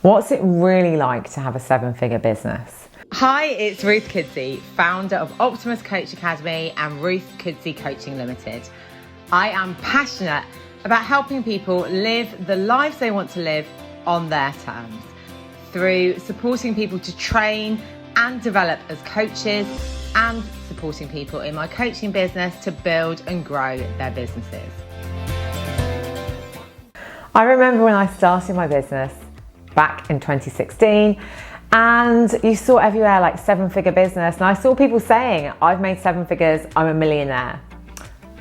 What's it really like to have a seven-figure business? Hi, it's Ruth Kudzi, founder of Optimus Coach Academy and Ruth Kudzi Coaching Limited. I am passionate about helping people live the lives they want to live on their terms through supporting people to train and develop as coaches and supporting people in my coaching business to build and grow their businesses. I remember when I started my business back in 2016, and you saw everywhere like seven-figure business, and I saw people saying, I've made seven figures, I'm a millionaire.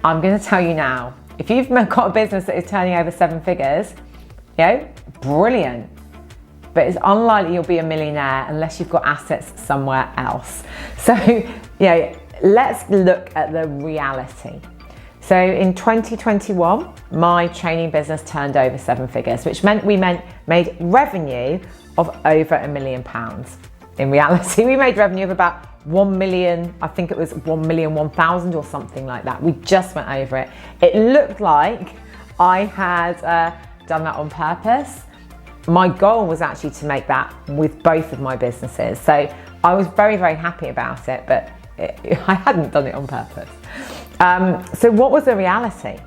I'm going to tell you now, if you've got a business that is turning over seven figures, brilliant. But it's unlikely you'll be a millionaire unless you've got assets somewhere else. So, let's look at the reality. So in 2021, my training business turned over seven figures, which meant we made revenue of over £1 million. In reality, we made revenue of about 1 million, I think it was 1,001,000 or something like that. We just went over it. It looked like I had done that on purpose. My goal was actually to make that with both of my businesses. So I was very, very happy about it, but I hadn't done it on purpose. So what was the reality?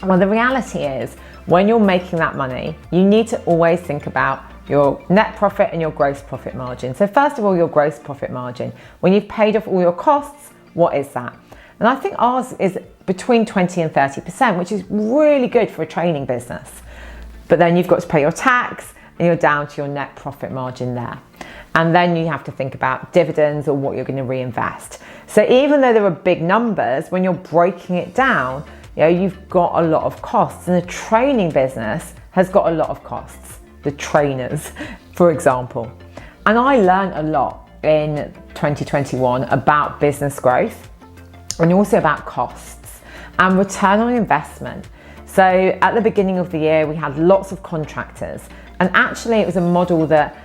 Well, the reality is when you're making that money, you need to always think about your net profit and your gross profit margin. So first of all, your gross profit margin. When you've paid off all your costs, what is that? And I think ours is between 20 and 30%, which is really good for a training business. But then you've got to pay your tax and you're down to your net profit margin there. And then you have to think about dividends or what you're going to reinvest. So even though there are big numbers, when you're breaking it down, you've got a lot of costs, and a training business has got a lot of costs. The trainers, for example. And I learned a lot in 2021 about business growth and also about costs and return on investment. So at the beginning of the year, we had lots of contractors, and actually it was a model that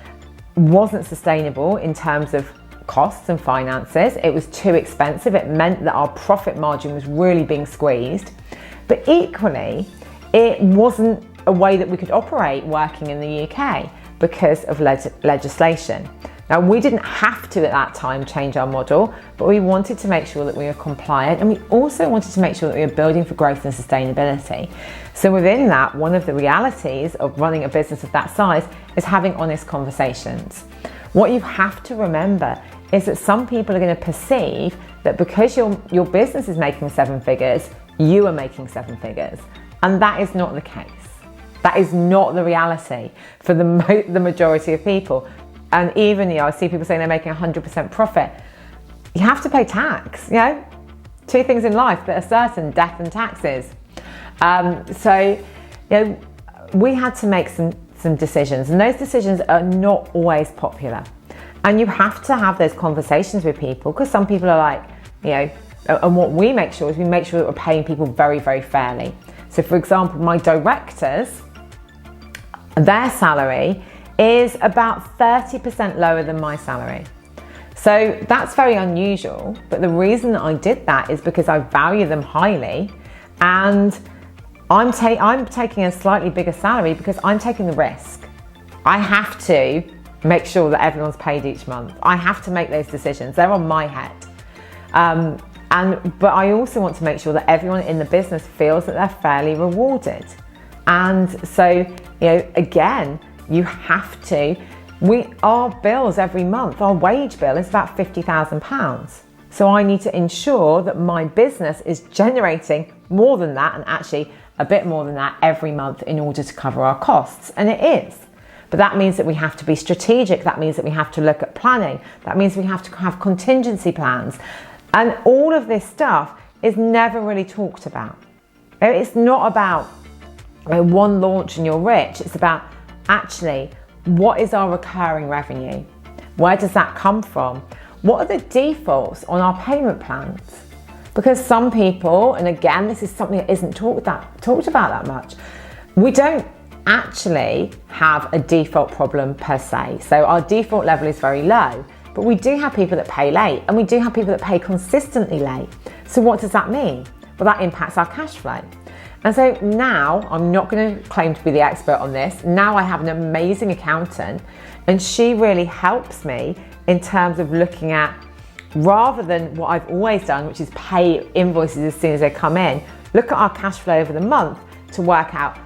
wasn't sustainable in terms of costs and finances. It was too expensive. It meant that our profit margin was really being squeezed. But equally, it wasn't a way that we could operate working in the UK because of legislation. Now, we didn't have to at that time change our model, but we wanted to make sure that we were compliant, and we also wanted to make sure that we were building for growth and sustainability. So within that, one of the realities of running a business of that size is having honest conversations. What you have to remember is that some people are going to perceive that because your business is making seven figures, you are making seven figures. And that is not the case. That is not the reality for the majority of people. And even, I see people saying they're making 100% profit. You have to pay tax, Two things in life that are certain, death and taxes. We had to make some decisions, and those decisions are not always popular. And you have to have those conversations with people, because some people are like, and what we make sure is we make sure that we're paying people very, very fairly. So for example, my directors, their salary is about 30% lower than my salary. So that's very unusual, but the reason that I did that is because I value them highly, and I'm taking a slightly bigger salary because I'm taking the risk. I have to make sure that everyone's paid each month. I have to make those decisions. They're on my head. But I also want to make sure that everyone in the business feels that they're fairly rewarded. And so, again, you have to, our bills every month, our wage bill is about £50,000. So I need to ensure that my business is generating more than that, and actually a bit more than that every month, in order to cover our costs. And it is. But that means that we have to be strategic. That means that we have to look at planning. That means we have to have contingency plans. And all of this stuff is never really talked about. It's not about one launch and you're rich. It's about actually, what is our recurring revenue? Where does that come from? What are the defaults on our payment plans? Because some people, and again, this is something that isn't talked about that much, we don't actually have a default problem per se. So our default level is very low, but we do have people that pay late, and we do have people that pay consistently late. So what does that mean? Well, that impacts our cash flow. And so now, I'm not going to claim to be the expert on this. Now I have an amazing accountant, and she really helps me in terms of looking at, rather than what I've always done, which is pay invoices as soon as they come in, look at our cash flow over the month to work out,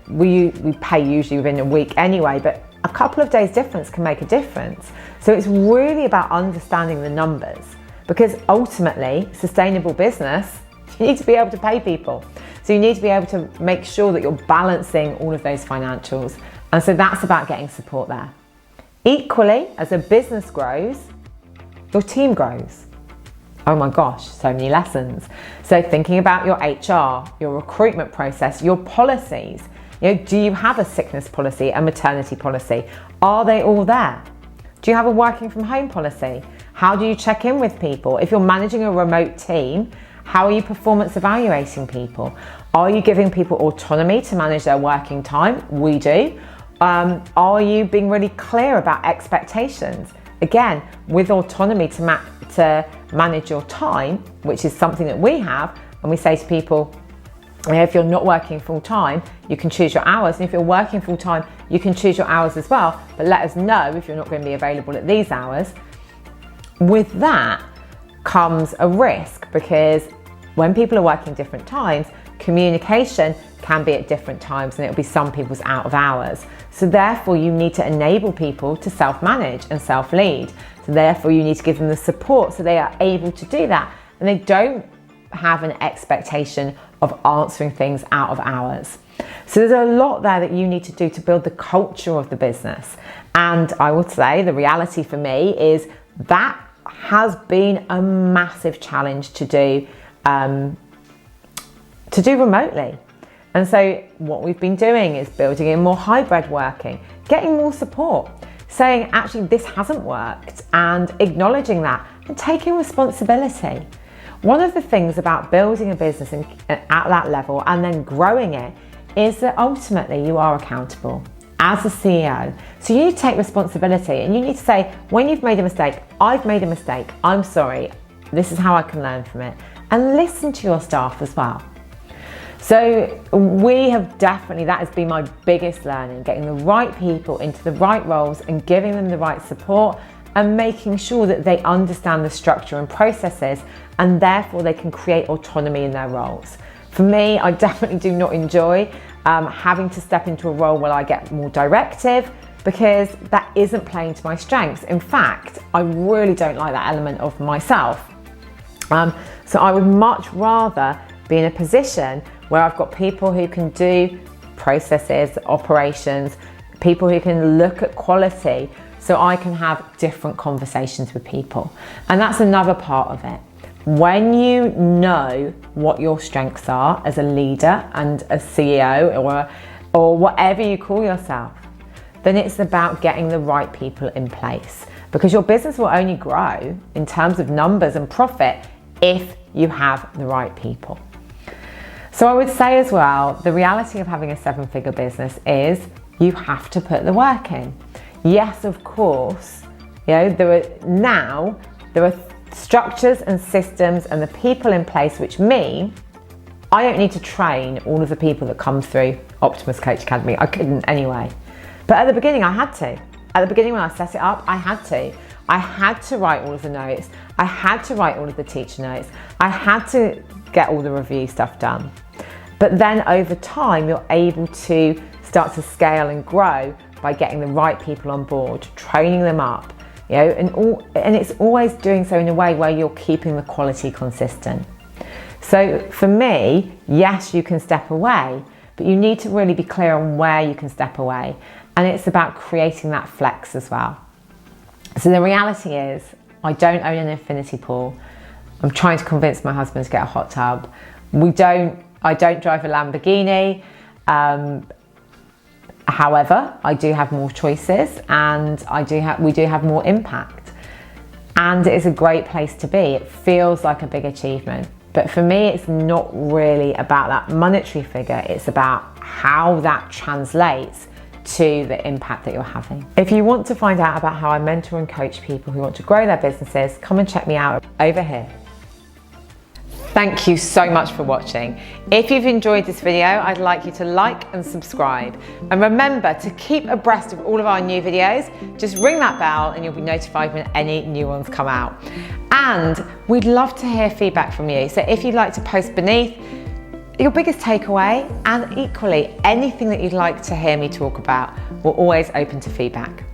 we pay usually within a week anyway, but a couple of days difference can make a difference. So it's really about understanding the numbers, because ultimately, sustainable business, you need to be able to pay people. So you need to be able to make sure that you're balancing all of those financials. And so that's about getting support there. Equally, as a business grows, your team grows. Oh my gosh, so many lessons. So thinking about your HR, your recruitment process, your policies. Do you have a sickness policy, a maternity policy? Are they all there? Do you have a working from home policy? How do you check in with people? If you're managing a remote team, how are you performance evaluating people? Are you giving people autonomy to manage their working time? We do. Are you being really clear about expectations? Again, with autonomy to manage your time, which is something that we have, and we say to people, if you're not working full time, you can choose your hours. And if you're working full time, you can choose your hours as well. But let us know if you're not going to be available at these hours. With that comes a risk, because when people are working different times, communication can be at different times, and it'll be some people's out of hours. So therefore you need to enable people to self-manage and self-lead. So therefore you need to give them the support so they are able to do that, and they don't have an expectation of answering things out of hours. So there's a lot there that you need to do to build the culture of the business. And I would say the reality for me is that has been a massive challenge to do remotely. And so what we've been doing is building in more hybrid working, getting more support, saying actually this hasn't worked, and acknowledging that and taking responsibility. One of the things about building a business at that level and then growing it is that ultimately you are accountable as a CEO. So you need to take responsibility, and you need to say, when you've made a mistake, I've made a mistake, I'm sorry, this is how I can learn from it, and listen to your staff as well. So we have definitely, that has been my biggest learning, getting the right people into the right roles and giving them the right support, and making sure that they understand the structure and processes, and therefore they can create autonomy in their roles. For me, I definitely do not enjoy having to step into a role where I get more directive, because that isn't playing to my strengths. In fact, I really don't like that element of myself. So I would much rather be in a position where I've got people who can do processes, operations, people who can look at quality, so I can have different conversations with people. And that's another part of it. When you know what your strengths are as a leader and a CEO or whatever you call yourself, then it's about getting the right people in place, because your business will only grow in terms of numbers and profit if you have the right people. So I would say as well, the reality of having a 7-figure business is you have to put the work in. Yes, of course, there are structures and systems and the people in place, which mean I don't need to train all of the people that come through Optimus Coach Academy. I couldn't anyway. But at the beginning I had to. At the beginning when I set it up, I had to. I had to write all of the notes. I had to write all of the teacher notes. I had to get all the review stuff done. But then over time, you're able to start to scale and grow by getting the right people on board, training them up, and it's always doing so in a way where you're keeping the quality consistent. So for me, yes, you can step away, but you need to really be clear on where you can step away. And it's about creating that flex as well. So the reality is, I don't own an infinity pool. I'm trying to convince my husband to get a hot tub. I don't drive a Lamborghini. However, I do have more choices, and we do have more impact. And it's a great place to be. It feels like a big achievement. But for me, it's not really about that monetary figure. It's about how that translates to the impact that you're having. If you want to find out about how I mentor and coach people who want to grow their businesses, come and check me out over here. Thank you so much for watching. If you've enjoyed this video, I'd like you to like and subscribe. And remember to keep abreast of all of our new videos. Just ring that bell and you'll be notified when any new ones come out. And we'd love to hear feedback from you. So if you'd like to post beneath your biggest takeaway, and equally anything that you'd like to hear me talk about, we're always open to feedback.